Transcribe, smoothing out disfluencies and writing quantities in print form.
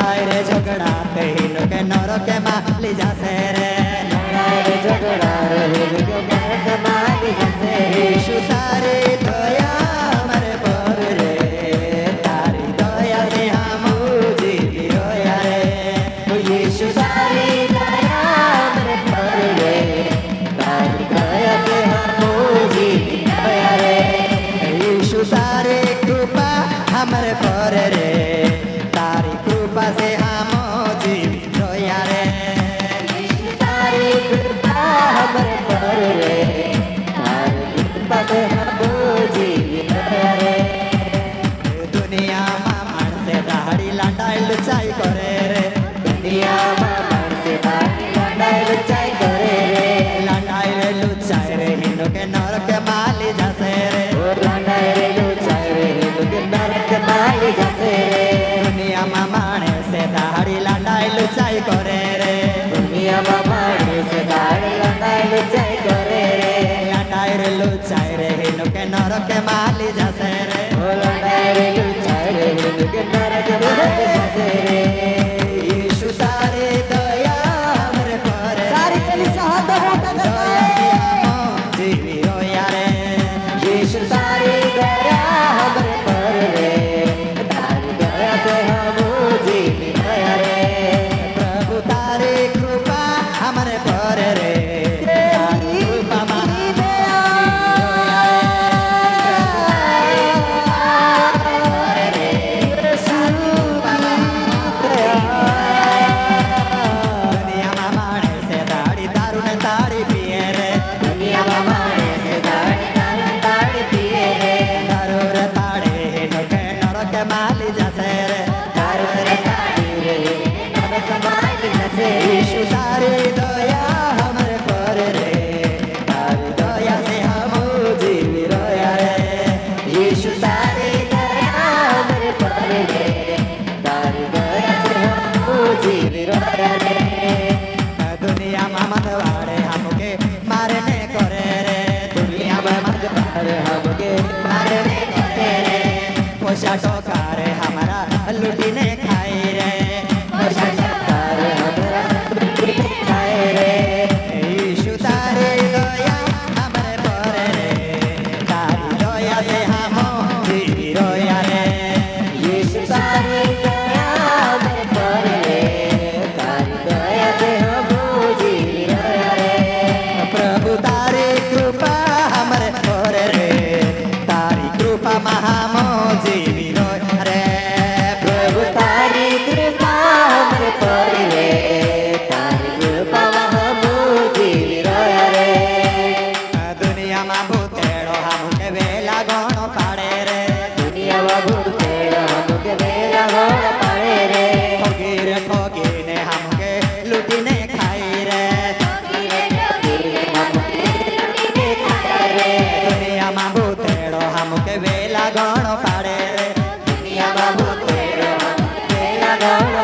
लड़ाई रे झगड़ा कहीं के नर के माली जासे रे लड़ाई रे झगड़ा रे के नर के माली जासे यीशु तारी दया हमारे पर रे तारी दया से हम जीवी रोया रे यीशु तारी दया हमारे पर रे तारी दया से हम जीवी रोया रे यीशु तारी कृपा हमारे पर रे तारी कृपा से हम जीवी रोया रे यीशु तारी कृपा हमारे पर रे तारी कृपा से हम जीवी रोया रे दुनिया में मानसे दाढ़ी लांडाई लुचाई करे रे दुनिया में मानसे दाढ़ी लांडाई लुचाई करे रे लांडाई रे लुचाई रे हिंदू के नर के माली जासे रे लांडाई रे लुचाई रे हिंदू के नर के माली जासे रे दुनिया में मानसे दाढ़ी लांडाई लुचाई करे रे दुनिया में मानसे दाढ़ी लांडाई लुचाई करे रे लांडाई रे लुचाई रे हिंदू के नर के माली जासे रे लांडाई रे लुचाई रे हिंदू के नर के माली जासे रे यीशु तारी दया हमरे पर सारी कलीसिया हाथ उठा दया से हम जीवी रोया रे यीशु तारी दया हमरे पर रे तारी दया से हम जीवी रोया रे प्रभु तारी कृपा हमरे पर रे तारी कृपा महान रोया रे दुनिया में माने से दाढ़ी दारू ने तारी पिए रे दुनिया में माने से दाढ़ी पिए रे दारू रे ताड़े हिंदू के नर के माली जासे रे दारू रे ताड़ी रे नर के माली जासे यीशु तारी दया हमरे पर रे तारी दया से हम जीवी रोया रे यीशु तारी दया हमरे पर रे तारी दया से हम जीवी रोया रे दुनिया में मतवाड़े हमके मारने करे रे दुनिया में मजबार हमके मारने करे रे पोषा टोकारे हमारा लुटीने खाई रे पोषा सरकार हमरा लुटी खाए रे यीशु तारी दया हमरे पर रे तारी दया से हम जीवी रोया रे यीशु तारी दया हमरे पर रे तारी दया से हम जीवी रोया रे प्रभु तारी कृपा हमरे पर रे तारी कृपा महाम जीवी रोया रे प्रभु तारी कृपा हमरे पर रे तारी कृपा हम जीवी रोया रे दुनिया में भूतेड़ो हमके वेला गणो पाड़े रे दुनिया में भूते हमके बेला होड़ पाए रे ठोकीने हमके लुटीने खाई रे दुनिया में भूतेड़ो हमके वेला गणो पाड़े रे दुनिया में भूते हमके बेला होड़